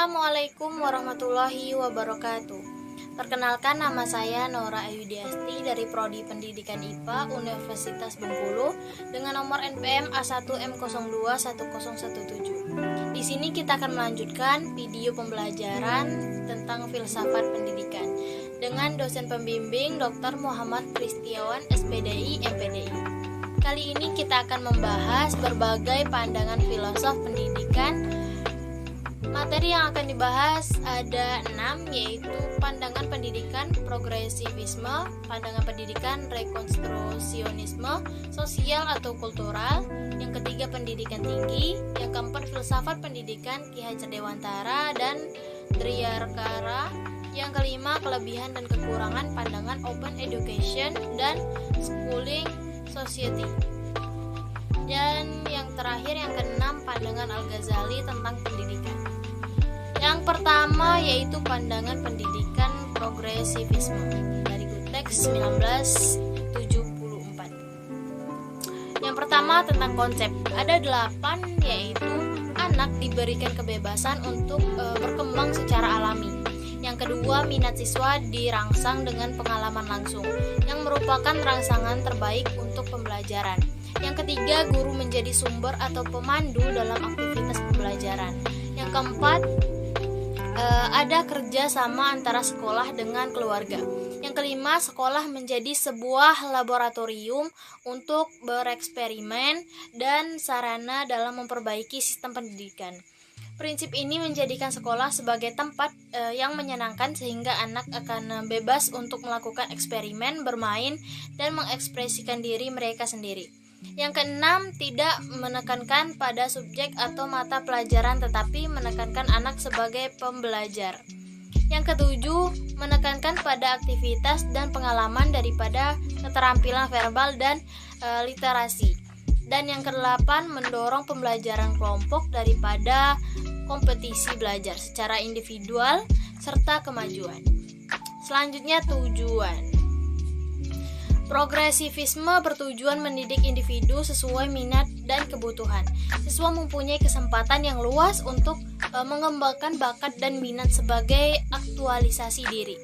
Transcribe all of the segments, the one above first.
Assalamualaikum warahmatullahi wabarakatuh. Perkenalkan, nama saya Nora Ayudiasti dari Prodi Pendidikan IPA Universitas Bengkulu dengan nomor NPM A1M021017. Di sini kita akan melanjutkan video pembelajaran tentang filsafat pendidikan dengan dosen pembimbing Dr. Muhammad Kristiawan SPDI MPDI. Kali ini kita akan membahas berbagai pandangan filosof pendidikan. Materi yang akan dibahas ada 6, yaitu pandangan pendidikan progresivisme, pandangan pendidikan rekonstrusionisme, sosial atau kultural, yang ketiga pendidikan tinggi, yang keempat filsafat pendidikan Ki Hajar Dewantara dan Driyarkara, yang kelima kelebihan dan kekurangan pandangan open education dan schooling society, dan yang terakhir yang keenam pandangan Al-Ghazali tentang pendidikan. Yang pertama yaitu pandangan pendidikan progresivisme dari teks 1974. Yang pertama tentang konsep, ada 8, yaitu anak diberikan kebebasan untuk berkembang secara alami. Yang kedua, minat siswa dirangsang dengan pengalaman langsung yang merupakan rangsangan terbaik untuk pembelajaran. Yang ketiga, guru menjadi sumber atau pemandu dalam aktivitas pembelajaran. Yang keempat, ada kerja sama antara sekolah dengan keluarga. Yang kelima, sekolah menjadi sebuah laboratorium untuk bereksperimen dan sarana dalam memperbaiki sistem pendidikan. Prinsip ini menjadikan sekolah sebagai tempat yang menyenangkan sehingga anak akan bebas untuk melakukan eksperimen, bermain, dan mengekspresikan diri mereka sendiri. Yang keenam, tidak menekankan pada subjek atau mata pelajaran tetapi menekankan anak sebagai pembelajar. Yang ketujuh, menekankan pada aktivitas dan pengalaman daripada keterampilan verbal dan literasi. Dan yang kedelapan, mendorong pembelajaran kelompok daripada kompetisi belajar secara individual serta kemajuan. Selanjutnya, tujuan. Progresivisme bertujuan mendidik individu sesuai minat dan kebutuhan. Siswa mempunyai kesempatan yang luas untuk mengembangkan bakat dan minat sebagai aktualisasi diri.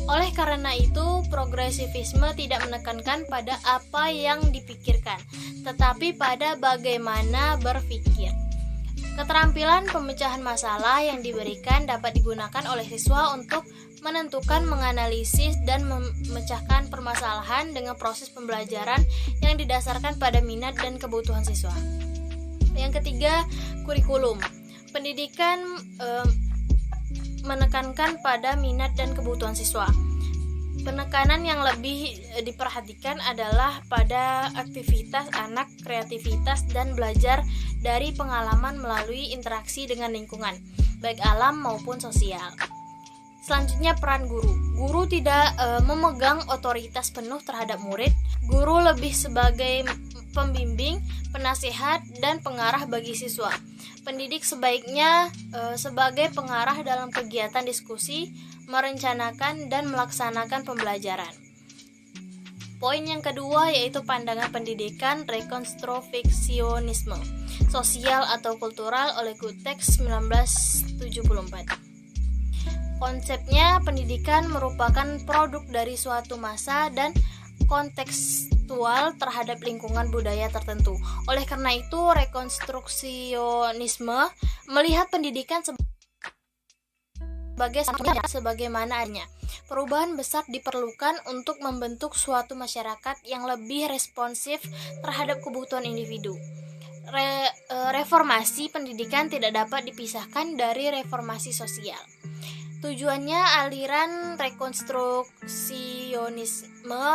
Oleh karena itu, progresivisme tidak menekankan pada apa yang dipikirkan, tetapi pada bagaimana berpikir. Keterampilan pemecahan masalah yang diberikan dapat digunakan oleh siswa untuk menentukan, menganalisis, dan memecahkan permasalahan dengan proses pembelajaran yang didasarkan pada minat dan kebutuhan siswa. Yang ketiga, kurikulum. Pendidikan menekankan pada minat dan kebutuhan siswa. Penekanan yang lebih diperhatikan adalah pada aktivitas anak, kreativitas, dan belajar dari pengalaman melalui interaksi dengan lingkungan, baik alam maupun sosial. Selanjutnya, peran guru. Guru tidak memegang otoritas penuh terhadap murid. Guru lebih sebagai pembimbing, penasehat, dan pengarah bagi siswa. Pendidik sebaiknya sebagai pengarah dalam kegiatan diskusi, merencanakan dan melaksanakan pembelajaran. Poin yang kedua yaitu pandangan pendidikan rekonstrusionisme, sosial atau kultural oleh Gutex 1974. Konsepnya, pendidikan merupakan produk dari suatu masa dan kontekstual terhadap lingkungan budaya tertentu. Oleh karena itu, rekonstruksionisme melihat pendidikan sebagaimana adanya. Perubahan besar diperlukan untuk membentuk suatu masyarakat yang lebih responsif terhadap kebutuhan individu. Reformasi pendidikan tidak dapat dipisahkan dari reformasi sosial. Tujuannya, aliran rekonstruksionisme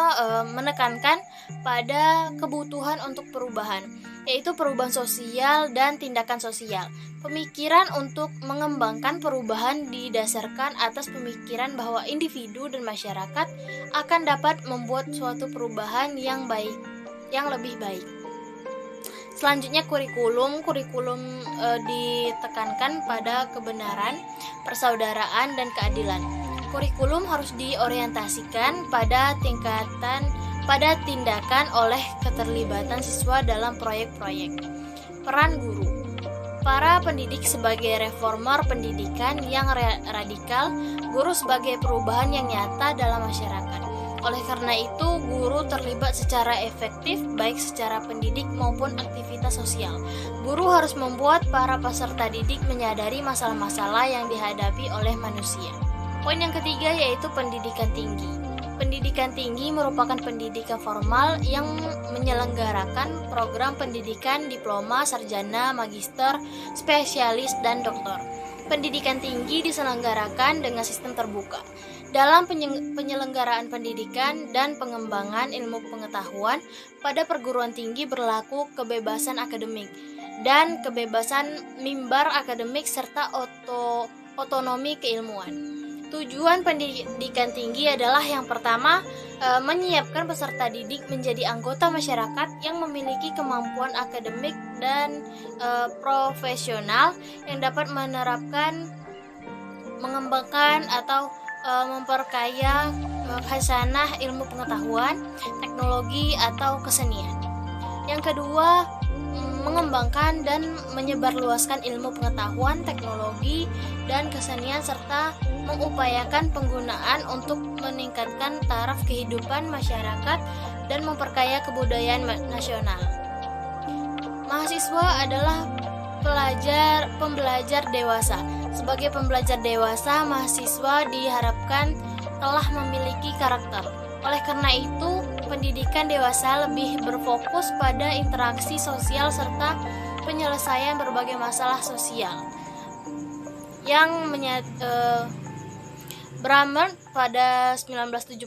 menekankan pada kebutuhan untuk perubahan, yaitu perubahan sosial dan tindakan sosial. Pemikiran untuk mengembangkan perubahan didasarkan atas pemikiran bahwa individu dan masyarakat akan dapat membuat suatu perubahan yang baik, yang lebih baik. Selanjutnya, kurikulum ditekankan pada kebenaran, persaudaraan, dan keadilan. Kurikulum harus diorientasikan pada tindakan oleh keterlibatan siswa dalam proyek-proyek. Peran guru. Para pendidik sebagai reformer pendidikan yang radikal, guru sebagai perubahan yang nyata dalam masyarakat. Oleh karena itu, guru terlibat secara efektif baik secara pendidik maupun aktivitas sosial. Guru harus membuat para peserta didik menyadari masalah-masalah yang dihadapi oleh manusia. Poin yang ketiga yaitu pendidikan tinggi. Pendidikan tinggi merupakan pendidikan formal yang menyelenggarakan program pendidikan diploma, sarjana, magister, spesialis, dan doktor. Pendidikan tinggi diselenggarakan dengan sistem terbuka. Dalam penyelenggaraan pendidikan dan pengembangan ilmu pengetahuan, pada perguruan tinggi berlaku kebebasan akademik dan kebebasan mimbar akademik serta otonomi keilmuan. Tujuan pendidikan tinggi adalah yang pertama, menyiapkan peserta didik menjadi anggota masyarakat yang memiliki kemampuan akademik dan profesional yang dapat menerapkan, mengembangkan atau memperkaya khasanah ilmu pengetahuan, teknologi atau kesenian. Yang kedua, mengembangkan dan menyebarluaskan ilmu pengetahuan, teknologi, dan kesenian serta mengupayakan penggunaan untuk meningkatkan taraf kehidupan masyarakat dan memperkaya kebudayaan nasional. Mahasiswa adalah pembelajar dewasa. Sebagai pembelajar dewasa, mahasiswa diharapkan telah memiliki karakter. Oleh karena itu, pendidikan dewasa lebih berfokus pada interaksi sosial serta penyelesaian berbagai masalah sosial. Brammer pada 1971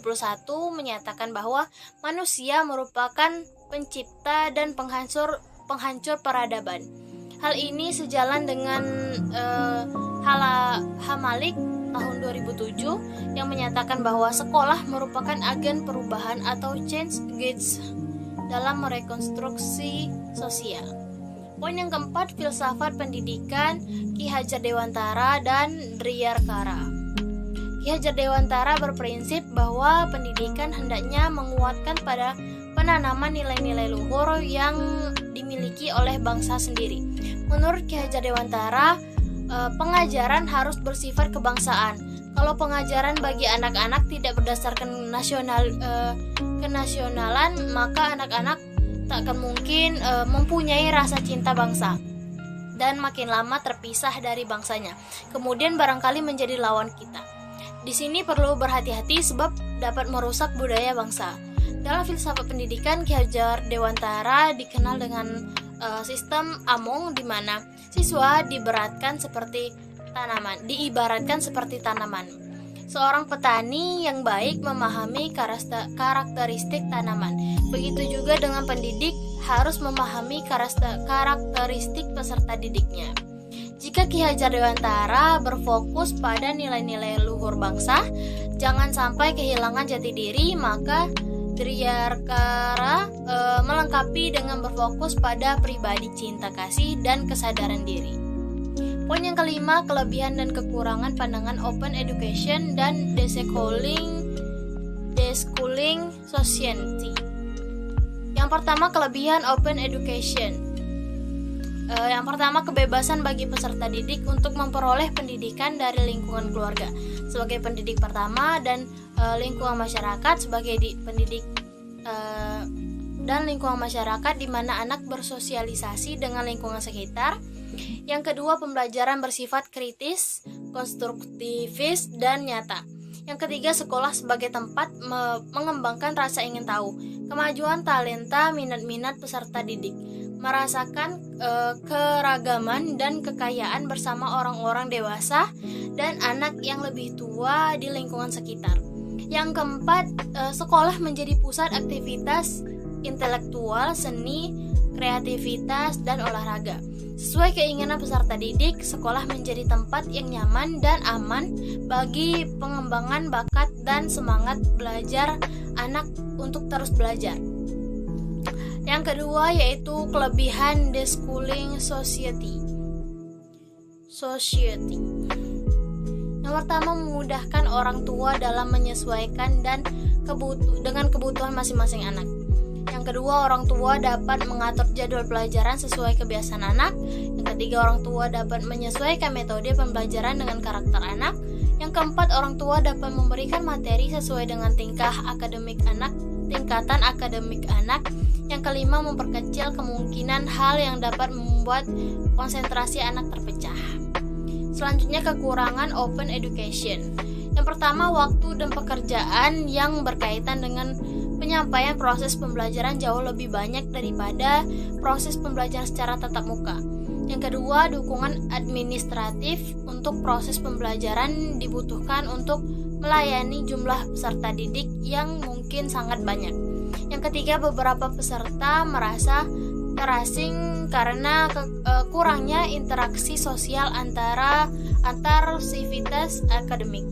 menyatakan bahwa manusia merupakan pencipta dan penghancur peradaban. Hal ini sejalan dengan Hamalik tahun 2007 yang menyatakan bahwa sekolah merupakan agen perubahan atau change agents dalam merekonstruksi sosial. Poin yang keempat, filsafat pendidikan Ki Hajar Dewantara dan Driyarkara. Ki Hajar Dewantara berprinsip bahwa pendidikan hendaknya menguatkan pada penanaman nilai-nilai luhur yang dimiliki oleh bangsa sendiri. Menurut Ki Hajar Dewantara, pengajaran harus bersifat kebangsaan. Kalau pengajaran bagi anak-anak tidak berdasarkan kenasionalan, maka anak-anak tak akan mungkin mempunyai rasa cinta bangsa dan makin lama terpisah dari bangsanya. Kemudian barangkali menjadi lawan kita. Di sini perlu berhati-hati sebab dapat merusak budaya bangsa. Dalam filsafat pendidikan, Ki Hajar Dewantara dikenal dengan sistem Among, di mana siswa diibaratkan seperti tanaman. Seorang petani yang baik memahami karakteristik tanaman. Begitu juga dengan pendidik harus memahami karakteristik peserta didiknya. Jika Ki Hajar Dewantara berfokus pada nilai-nilai luhur bangsa, jangan sampai kehilangan jati diri, maka Driyarkara melengkapi dengan berfokus pada pribadi cinta kasih dan kesadaran diri. Poin yang kelima, kelebihan dan kekurangan pandangan open education dan deschooling society. Yang pertama, kelebihan open education. Yang pertama, kebebasan bagi peserta didik untuk memperoleh pendidikan dari lingkungan keluarga sebagai pendidik pertama dan lingkungan masyarakat sebagai pendidik dan lingkungan masyarakat di mana anak bersosialisasi dengan lingkungan sekitar. Yang kedua, pembelajaran bersifat kritis, konstruktivis, dan nyata. Yang ketiga, sekolah sebagai tempat mengembangkan rasa ingin tahu, kemajuan talenta, minat-minat peserta didik, merasakan keragaman dan kekayaan bersama orang-orang dewasa dan anak yang lebih tua di lingkungan sekitar. Yang keempat, sekolah menjadi pusat aktivitas intelektual, seni, kreativitas, dan olahraga. Sesuai keinginan peserta didik, sekolah menjadi tempat yang nyaman dan aman bagi pengembangan bakat dan semangat belajar anak untuk terus belajar. Yang kedua yaitu kelebihan deschooling society. Yang pertama, memudahkan orang tua dalam menyesuaikan dan dengan kebutuhan masing-masing anak. Yang Yang kedua, orang tua dapat mengatur jadwal pelajaran sesuai kebiasaan anak. Yang ketiga, orang tua dapat menyesuaikan metode pembelajaran dengan karakter anak. Yang keempat, orang tua dapat memberikan materi sesuai dengan tingkatan akademik anak. Yang kelima, memperkecil kemungkinan hal yang dapat membuat konsentrasi anak terpecah. Selanjutnya, kekurangan open education. Yang pertama, waktu dan pekerjaan yang berkaitan dengan penyampaian proses pembelajaran jauh lebih banyak daripada proses pembelajaran secara tatap muka. Yang kedua, dukungan administratif untuk proses pembelajaran dibutuhkan untuk melayani jumlah peserta didik yang mungkin sangat banyak. Yang ketiga, beberapa peserta merasa terasing karena kurangnya interaksi sosial antar sivitas akademik.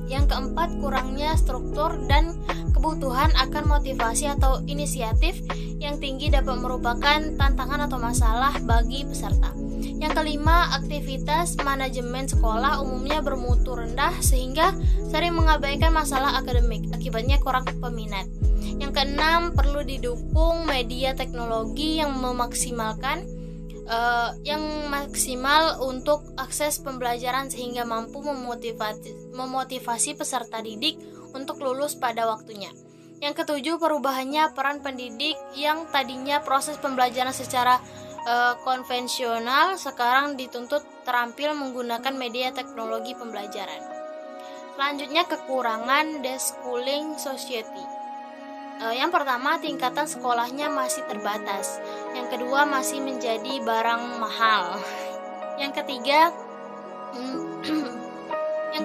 Yang keempat, kurangnya struktur dan kebutuhan akan motivasi atau inisiatif yang tinggi dapat merupakan tantangan atau masalah bagi peserta. Yang kelima, aktivitas manajemen sekolah umumnya bermutu rendah sehingga sering mengabaikan masalah akademik, akibatnya kurang peminat. Yang keenam, perlu didukung media teknologi yang maksimal untuk akses pembelajaran sehingga mampu memotivasi peserta didik untuk lulus pada waktunya. Yang ketujuh, perubahannya peran pendidik yang tadinya proses pembelajaran secara konvensional sekarang dituntut terampil menggunakan media teknologi pembelajaran. Selanjutnya, kekurangan deschooling society. Yang pertama, tingkatan sekolahnya masih terbatas. Yang kedua, masih menjadi barang mahal. Yang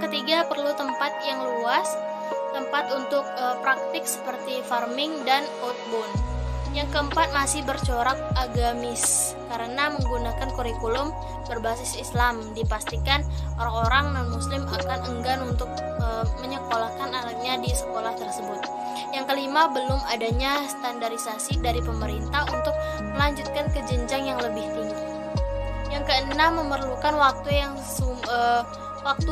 ketiga perlu tempat yang luas, tempat untuk praktik seperti farming dan outbound. Yang keempat, masih bercorak agamis karena menggunakan kurikulum berbasis Islam. Dipastikan orang-orang non-muslim akan enggan untuk menyekolahkan anaknya di sekolah tersebut. Yang kelima, belum adanya standarisasi dari pemerintah untuk melanjutkan ke jenjang yang lebih tinggi. Yang keenam, memerlukan waktu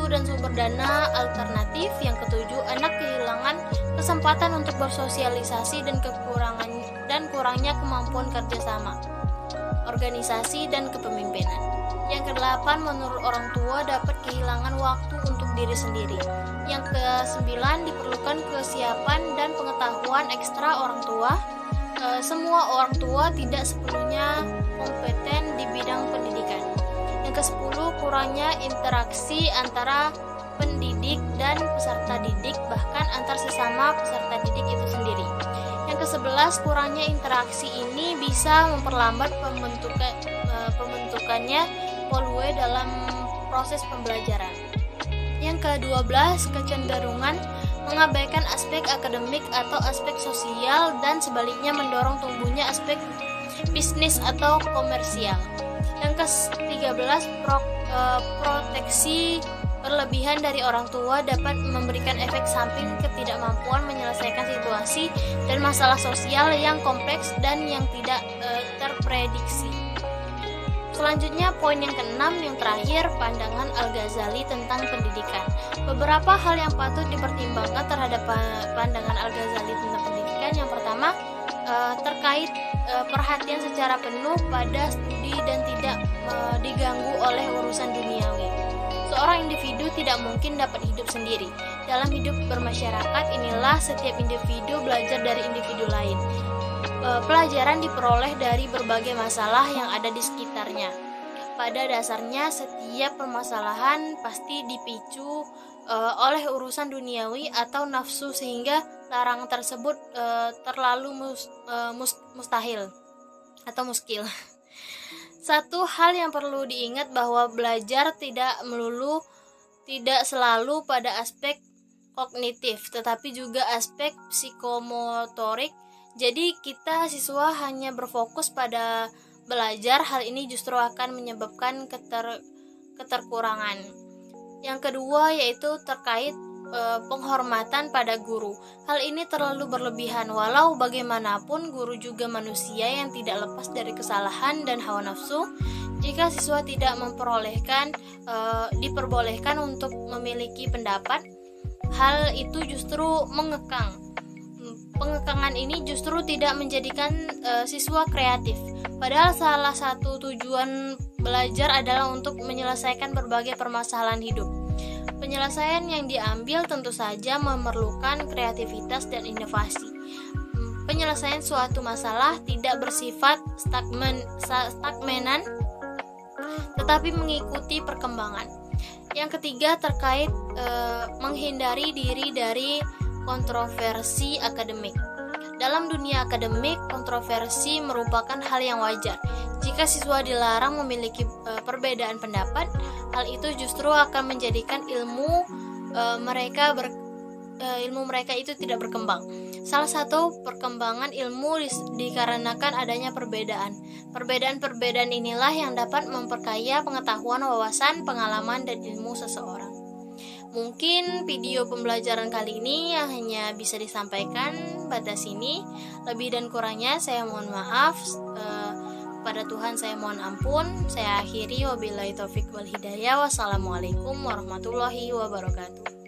dan sumber dana alternatif. Yang ketujuh, anak kehilangan kesempatan untuk bersosialisasi dan kurangnya kemampuan kerjasama, organisasi, dan kepemimpinan. Yang kedelapan, menurut orang tua dapat kehilangan waktu untuk diri sendiri. Yang kesembilan, diperlukan kesiapan dan pengetahuan ekstra orang tua. Semua orang tua tidak sepenuhnya kompeten di bidang pendidikan. Yang kesepuluh, kurangnya interaksi antara pendidik dan peserta didik, bahkan antar sesama peserta didik itu sendiri. Yang kesebelas, kurangnya interaksi ini bisa memperlambat pembentukannya polue dalam proses pembelajaran. Yang ke-12, kecenderungan mengabaikan aspek akademik atau aspek sosial dan sebaliknya mendorong tumbuhnya aspek bisnis atau komersial. Yang ke-13, proteksi berlebihan dari orang tua dapat memberikan efek samping ketidakmampuan menyelesaikan situasi dan masalah sosial yang kompleks dan yang tidak terprediksi. Selanjutnya, poin yang keenam, yang terakhir, pandangan Al-Ghazali tentang pendidikan. Beberapa hal yang patut dipertimbangkan terhadap pandangan Al-Ghazali tentang pendidikan. Yang pertama, terkait perhatian secara penuh pada studi dan tidak diganggu oleh urusan duniawi. Seorang individu tidak mungkin dapat hidup sendiri. Dalam hidup bermasyarakat inilah setiap individu belajar dari individu lain. Pelajaran diperoleh dari berbagai masalah yang ada di sekitarnya. Pada dasarnya, setiap permasalahan pasti dipicu oleh urusan duniawi atau nafsu sehingga larangan tersebut terlalu mustahil atau muskil. Satu hal yang perlu diingat bahwa belajar tidak selalu pada aspek kognitif, tetapi juga aspek psikomotorik. Jadi kita siswa hanya berfokus pada belajar, hal ini justru akan menyebabkan keterkurangan. Yang kedua yaitu terkait penghormatan pada guru. Hal ini terlalu berlebihan. Walau bagaimanapun guru juga manusia yang tidak lepas dari kesalahan dan hawa nafsu. Jika siswa tidak diperbolehkan untuk memiliki pendapat, hal itu justru mengekang Pengekangan ini justru tidak menjadikan siswa kreatif. Padahal salah satu tujuan belajar adalah untuk menyelesaikan berbagai permasalahan hidup. Penyelesaian yang diambil tentu saja memerlukan kreativitas dan inovasi. Penyelesaian suatu masalah tidak bersifat stagnan, tetapi mengikuti perkembangan. Yang ketiga terkait menghindari diri dari kontroversi akademik. Dalam dunia akademik, kontroversi merupakan hal yang wajar. Jika siswa dilarang memiliki perbedaan pendapat, hal itu justru akan menjadikan ilmu mereka itu tidak berkembang. Salah satu perkembangan ilmu dikarenakan adanya perbedaan. Perbedaan-perbedaan inilah yang dapat memperkaya pengetahuan, wawasan, pengalaman, dan ilmu seseorang. Mungkin video pembelajaran kali ini yang hanya bisa disampaikan pada sini. Lebih dan kurangnya saya mohon maaf. Pada Tuhan saya mohon ampun. Saya akhiri, wabillahi taufik wal hidayah. Wassalamualaikum warahmatullahi wabarakatuh.